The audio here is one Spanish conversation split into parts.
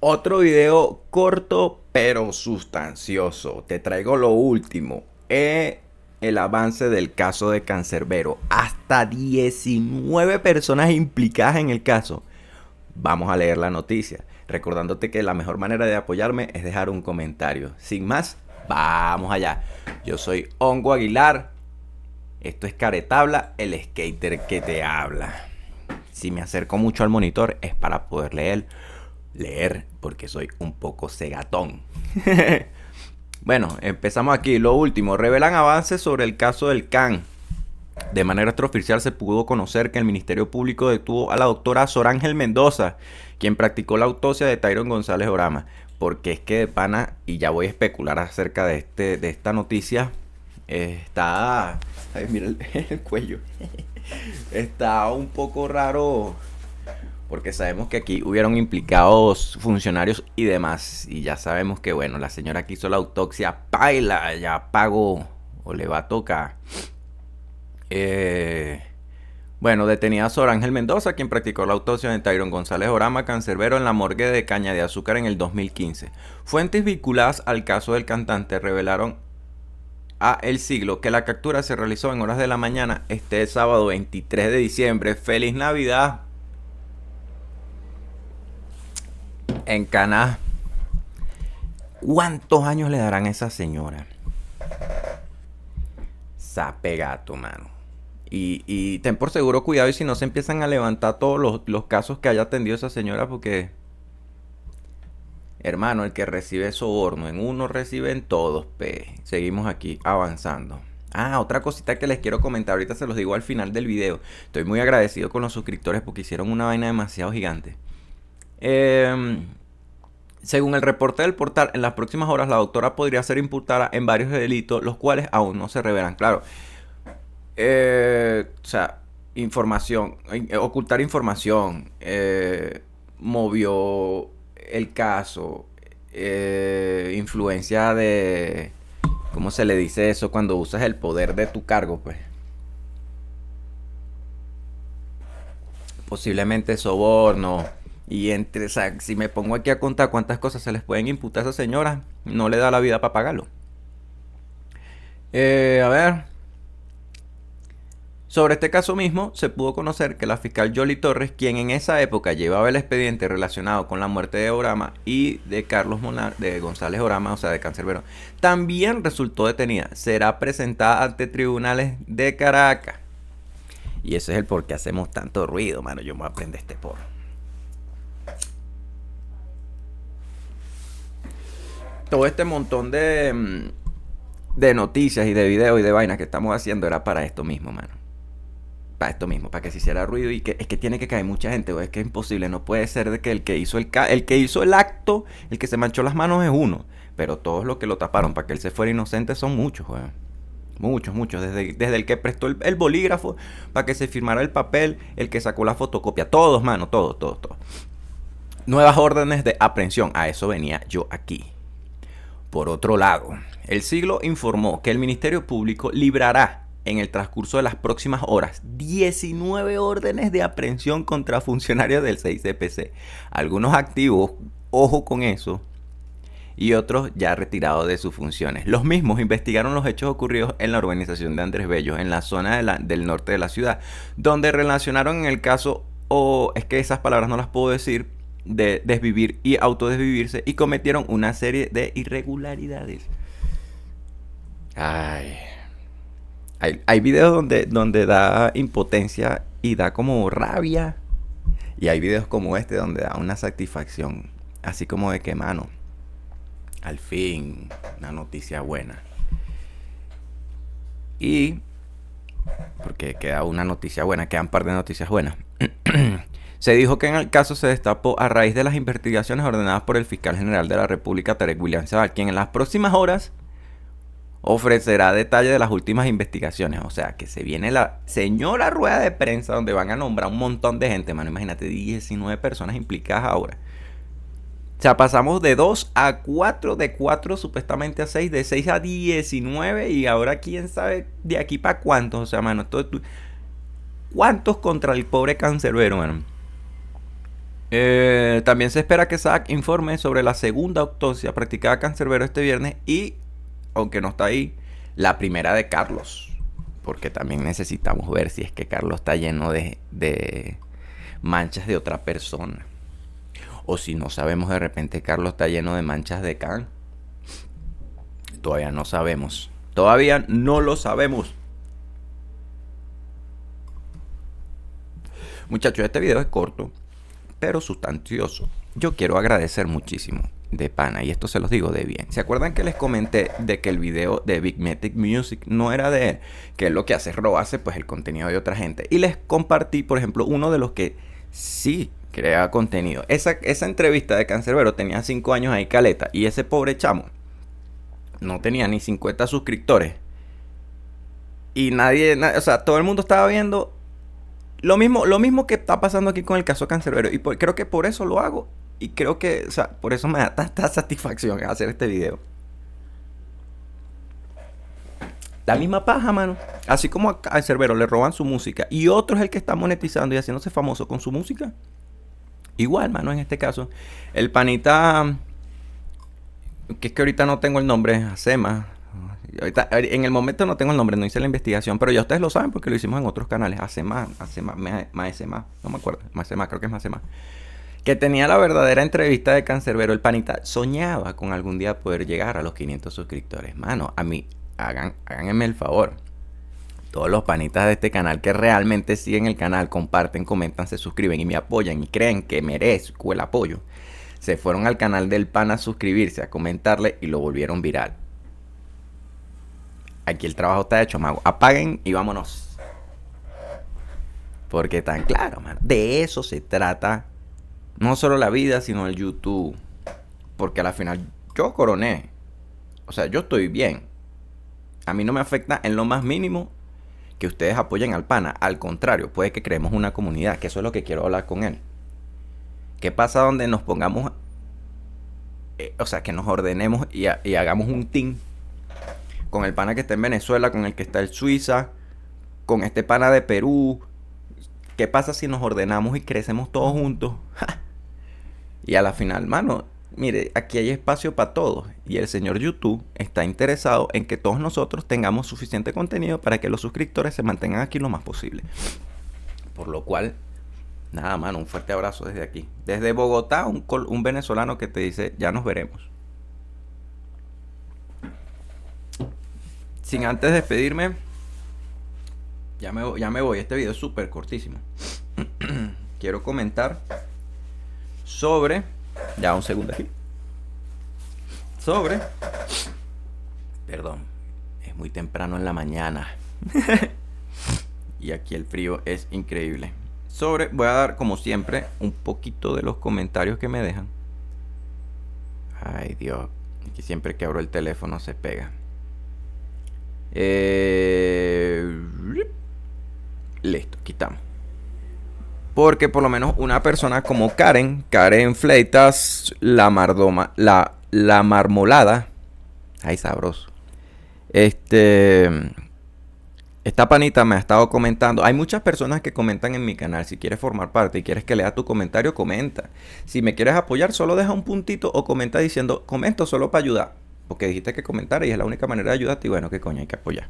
Otro video corto pero sustancioso. Te traigo lo último. El avance del caso de Cancerbero. Hasta 19 personas implicadas en el caso. Vamos a leer la noticia. Recordándote que la mejor manera de apoyarme es dejar un comentario. Sin más, vamos allá. Yo soy Hongo Aguilar. Esto es Caretabla, el skater que te habla. Si me acerco mucho al monitor es para poder leer porque soy un poco cegatón. Bueno, empezamos aquí. Lo último, revelan avances sobre el caso del CAN. De manera extraoficial se pudo conocer que el Ministerio Público detuvo a la doctora Sorángel Mendoza, quien practicó la autopsia de Tyron González Orama. Porque es que de pana, y ya voy a especular acerca de esta noticia, está... Ay, mira el cuello. Está un poco raro porque sabemos que aquí hubieron implicados funcionarios y demás. Y ya sabemos que, bueno, la señora que hizo la autopsia, paila, ya pagó o le va a tocar. Bueno, detenida Sor Ángel Mendoza, quien practicó la autopsia de Tyron González Orama, cancerbero, en la morgue de Caña de Azúcar en el 2015. Fuentes vinculadas al caso del cantante revelaron a El Siglo que la captura se realizó en horas de la mañana este sábado 23 de diciembre. ¡Feliz Navidad! En Caná. ¿Cuántos años le darán a esa señora? Sape gato, mano. Y ten por seguro cuidado y si no se empiezan a levantar todos los casos que haya atendido esa señora, porque, hermano, el que recibe soborno en uno recibe en todos, pe. Seguimos aquí avanzando. Ah, otra cosita que les quiero comentar, ahorita se los digo al final del video. Estoy muy agradecido con los suscriptores porque hicieron una vaina demasiado gigante. Según el reporte del portal, en las próximas horas la doctora podría ser imputada en varios delitos, los cuales aún no se revelan. Claro, o sea, información, ocultar información, movió el caso, influencia de, ¿cómo se le dice eso? Cuando usas el poder de tu cargo, pues. Posiblemente soborno. Y entre, o sea, si me pongo aquí a contar cuántas cosas se les pueden imputar a esa señora, no le da la vida para pagarlo. A ver. Sobre este caso mismo, se pudo conocer que la fiscal Yoli Torres, quien en esa época llevaba el expediente relacionado con la muerte de Orama y de Carlos Monar, de González Orama, o sea, de Cancerbero, también resultó detenida. Será presentada ante tribunales de Caracas. Y ese es el por qué hacemos tanto ruido, mano. Yo me voy a aprender este porro. Todo este montón de noticias y de videos y de vainas que estamos haciendo era para esto mismo, mano. Para esto mismo, para que se hiciera ruido y que es que tiene que caer mucha gente, o es que es imposible, no puede ser de que el que hizo el que hizo el acto, el que se manchó las manos es uno, pero todos los que lo taparon para que él se fuera inocente son muchos, weón. Muchos, muchos, desde el que prestó el bolígrafo para que se firmara el papel, el que sacó la fotocopia, todos, mano, todos, todos, todos. Nuevas órdenes de aprehensión, a eso venía yo aquí. Por otro lado, El Siglo informó que el Ministerio Público librará en el transcurso de las próximas horas 19 órdenes de aprehensión contra funcionarios del 6CPC. Algunos activos, ojo con eso, y otros ya retirados de sus funciones. Los mismos investigaron los hechos ocurridos en la urbanización de Andrés Bello, en la zona del norte de la ciudad, donde relacionaron en el caso, o es que esas palabras no las puedo decir, de desvivir y autodesvivirse, y cometieron una serie de irregularidades. Ay. Hay videos donde da impotencia y da como rabia. Y hay videos como este donde da una satisfacción. Así como de que, mano, al fin, una noticia buena. Y, porque queda una noticia buena, quedan un par de noticias buenas. Se dijo que en el caso se destapó a raíz de las investigaciones ordenadas por el fiscal general de la República, Tarek William Saab, quien en las próximas horas ofrecerá detalles de las últimas investigaciones. O sea, que se viene la señora rueda de prensa donde van a nombrar un montón de gente, mano. Imagínate, 19 personas implicadas ahora. O sea, pasamos de 2 a 4, de 4 supuestamente a 6, de 6 a 19 y ahora quién sabe de aquí para cuántos. O sea, mano, ¿cuántos contra el pobre cancerbero, mano? También se espera que SAC informe sobre la segunda autopsia practicada a Cancerbero este viernes y, aunque no está ahí, la primera de Carlos. Porque también necesitamos ver si es que Carlos está lleno de manchas de otra persona. O si no sabemos, de repente Carlos está lleno de manchas de Can. Todavía no sabemos. Todavía no lo sabemos. Muchachos, este video es corto, pero sustancioso. Yo quiero agradecer muchísimo de pana, y esto se los digo de bien. ¿Se acuerdan que les comenté de que el video de Big Matic Music no era de él? Que lo que hace es robarse pues el contenido de otra gente. Y les compartí, por ejemplo, uno de los que sí crea contenido. Esa entrevista de Cancerbero tenía 5 años ahí caleta, y ese pobre chamo no tenía ni 50 suscriptores. Y o sea, todo el mundo estaba viendo lo mismo que está pasando aquí con el caso Cancerbero. Y creo que por eso lo hago. Y creo que, o sea, por eso me da tanta satisfacción hacer este video. La misma paja, mano. Así como a Cancerbero le roban su música y otro es el que está monetizando y haciéndose famoso con su música. Igual, mano, en este caso. El panita, que es que ahorita no tengo el nombre, Acema. Ahorita, en el momento no tengo el nombre, no hice la investigación, pero ya ustedes lo saben porque lo hicimos en otros canales. Acema, no me acuerdo. Macema, creo que es Macema. Que tenía la verdadera entrevista de Cancerbero. El panita soñaba con algún día poder llegar a los 500 suscriptores. Mano, a mí, háganme el favor. Todos los panitas de este canal que realmente siguen el canal, comparten, comentan, se suscriben y me apoyan y creen que merezco el apoyo, se fueron al canal del pan a suscribirse, a comentarle y lo volvieron viral. Aquí el trabajo está hecho, mago. Apaguen y vámonos. Porque tan claro, mano. De eso se trata. No solo la vida, sino el YouTube. Porque a la final yo coroné. O sea, yo estoy bien. A mí no me afecta en lo más mínimo que ustedes apoyen al pana. Al contrario, puede que creemos una comunidad. Que eso es lo que quiero hablar con él. ¿Qué pasa donde nos pongamos... o sea, que nos ordenemos y hagamos un team con el pana que está en Venezuela, con el que está en Suiza, con este pana de Perú? ¿Qué pasa si nos ordenamos y crecemos todos juntos? Y a la final, mano, mire, aquí hay espacio para todos. Y el señor YouTube está interesado en que todos nosotros tengamos suficiente contenido para que los suscriptores se mantengan aquí lo más posible. Por lo cual, nada, mano, un fuerte abrazo desde aquí. Desde Bogotá, un venezolano que te dice, ya nos veremos. Sin antes despedirme, ya me voy. Este video es súper cortísimo. Quiero comentar sobre... Ya, un segundo aquí. Sobre... Perdón. Es muy temprano en la mañana. Y aquí el frío es increíble. Voy a dar, como siempre, un poquito de los comentarios que me dejan. Ay, Dios. Aquí siempre que abro el teléfono se pega. Listo, quitamos. Porque por lo menos una persona como Karen Fleitas, la marmolada. Ay, sabroso. Esta panita me ha estado comentando. Hay muchas personas que comentan en mi canal. Si quieres formar parte y quieres que lea tu comentario, comenta. Si me quieres apoyar, solo deja un puntito o comenta diciendo, comento solo para ayudar. Porque dijiste que comentara y es la única manera de ayudarte. Y bueno, qué coño, hay que apoyar.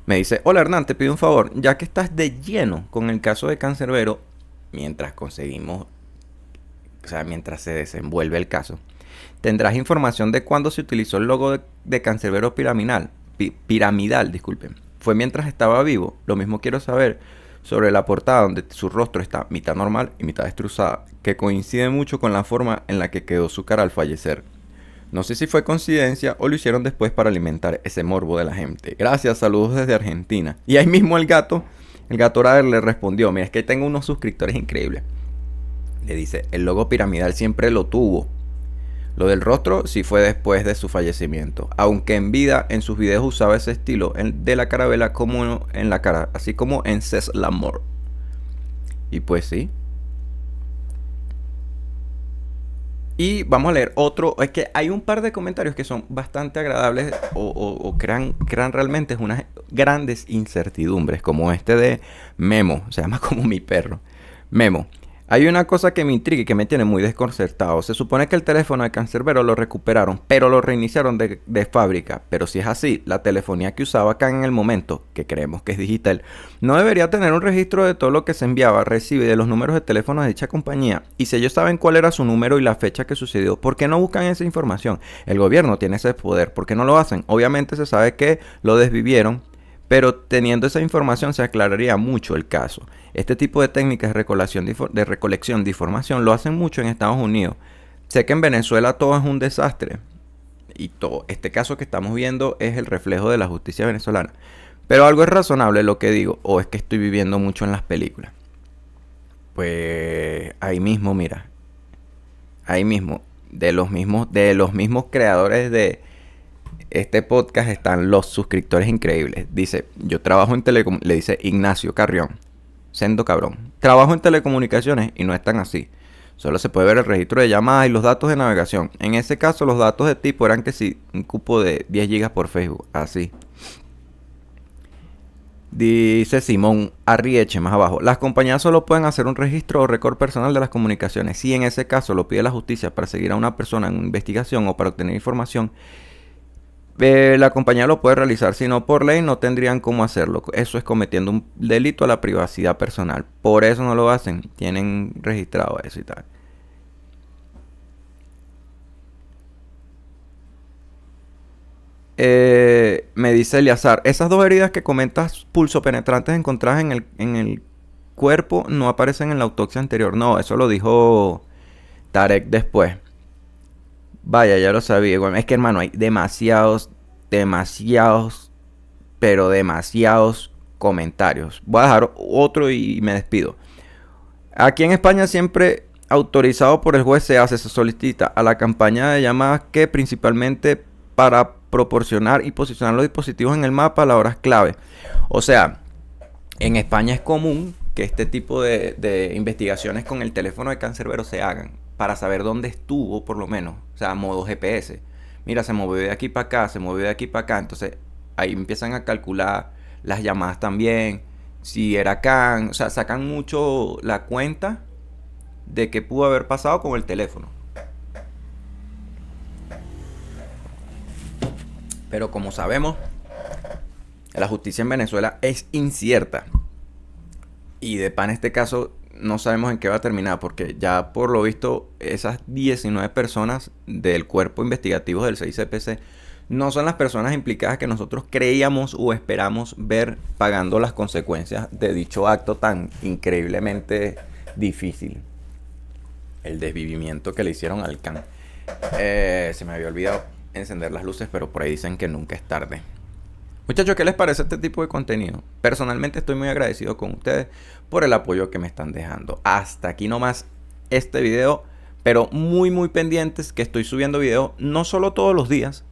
Me dice, hola Hernán, te pido un favor. Ya que estás de lleno con el caso de Cancerbero, mientras se desenvuelve el caso, tendrás información de cuándo se utilizó el logo de Cancerbero piramidal, disculpen. ¿Fue mientras estaba vivo? Lo mismo quiero saber sobre la portada donde su rostro está mitad normal y mitad destrozada, que coincide mucho con la forma en la que quedó su cara al fallecer. No sé si fue coincidencia o lo hicieron después para alimentar ese morbo de la gente. Gracias, saludos desde Argentina. Y ahí mismo el gato Rader le respondió, mira, es que tengo unos suscriptores increíbles. Le dice, el logo piramidal siempre lo tuvo. Lo del rostro sí fue después de su fallecimiento. Aunque en vida, en sus videos usaba ese estilo de la carabela como en la cara, así como en C'est l'amour. Y pues sí. Y vamos a leer otro. Es que hay un par de comentarios que son bastante agradables o crean realmente unas grandes incertidumbres. Como este de Memo. Se llama como mi perro. Memo. Hay una cosa que me intriga y que me tiene muy desconcertado. Se supone que el teléfono de Cancerbero lo recuperaron, pero lo reiniciaron de fábrica. Pero si es así, la telefonía que usaba acá en el momento, que creemos que es digital, no debería tener un registro de todo lo que se enviaba, recibe de los números de teléfono de dicha compañía. Y si ellos saben cuál era su número y la fecha que sucedió, ¿por qué no buscan esa información? El gobierno tiene ese poder, ¿por qué no lo hacen? Obviamente se sabe que lo desvivieron, pero teniendo esa información se aclararía mucho el caso. Este tipo de técnicas de recolección de información lo hacen mucho en Estados Unidos. Sé que en Venezuela todo es un desastre. Y todo este caso que estamos viendo es el reflejo de la justicia venezolana. Pero algo es razonable lo que digo, o es que estoy viviendo mucho en las películas. Pues ahí mismo, mira. Ahí mismo. De los mismos creadores de este podcast están los suscriptores increíbles. Dice, yo trabajo en le dice Ignacio Carrión. Sendo cabrón. Trabajo en telecomunicaciones y no es tan así. Solo se puede ver el registro de llamadas y los datos de navegación. En ese caso, los datos de tipo eran que sí, un cupo de 10 gigas por Facebook. Así. Dice Simón Arrieche más abajo. Las compañías solo pueden hacer un registro o récord personal de las comunicaciones. Si en ese caso lo pide la justicia para seguir a una persona en una investigación o para obtener información, la compañía lo puede realizar, si no por ley no tendrían cómo hacerlo. Eso es cometiendo un delito a la privacidad personal. Por eso no lo hacen. Tienen registrado eso y tal. Me dice Eliazar, esas dos heridas que comentas pulso penetrantes encontradas en el cuerpo no aparecen en la autopsia anterior. No, eso lo dijo Tarek después. Vaya, ya lo sabía. Bueno, es que hermano, hay demasiados, pero demasiados comentarios. Voy a dejar otro y me despido. Aquí en España siempre autorizado por el juez se solicita a la campaña de llamadas que principalmente para proporcionar y posicionar los dispositivos en el mapa a las horas clave. O sea, en España es común que este tipo de investigaciones con el teléfono de Cancerbero se hagan para saber dónde estuvo por lo menos. O sea, modo GPS. Mira, se movió de aquí para acá, se movió de aquí para acá. Entonces ahí empiezan a calcular las llamadas también. Si era Can, o sea, sacan mucho la cuenta de qué pudo haber pasado con el teléfono. Pero como sabemos, la justicia en Venezuela es incierta. Y de pan este caso no sabemos en qué va a terminar, porque ya por lo visto esas 19 personas del cuerpo investigativo del 6CPC no son las personas implicadas que nosotros creíamos o esperamos ver pagando las consecuencias de dicho acto tan increíblemente difícil. El desvivimiento que le hicieron al can. Se me había olvidado encender las luces, pero por ahí dicen que nunca es tarde. Muchachos, ¿qué les parece este tipo de contenido? Personalmente estoy muy agradecido con ustedes por el apoyo que me están dejando. Hasta aquí nomás este video, pero muy pendientes que estoy subiendo videos no solo todos los días,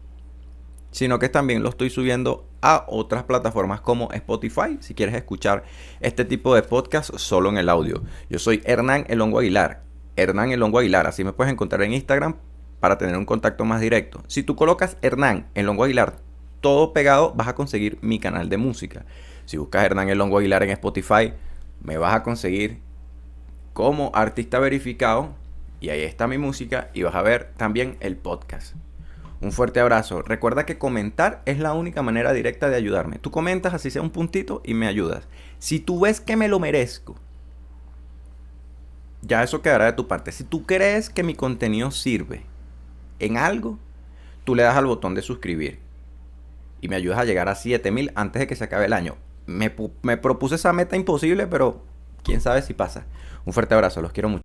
sino que también lo estoy subiendo a otras plataformas como Spotify, si quieres escuchar este tipo de podcast solo en el audio. Yo soy Hernán El Hongo Aguilar. Hernán El Hongo Aguilar, así me puedes encontrar en Instagram para tener un contacto más directo. Si tú colocas Hernán El Hongo Aguilar todo pegado, vas a conseguir mi canal de música. Si buscas Hernán El Hongo Aguilar en Spotify, me vas a conseguir como artista verificado y ahí está mi música y vas a ver también el podcast. Un fuerte abrazo. Recuerda que comentar es la única manera directa de ayudarme. Tú comentas así sea un puntito y me ayudas. Si tú ves que me lo merezco, ya eso quedará de tu parte. Si tú crees que mi contenido sirve en algo, tú le das al botón de suscribir y me ayudas a llegar a 7000 antes de que se acabe el año. Me propuse esa meta imposible, pero quién sabe si pasa. Un fuerte abrazo, los quiero mucho.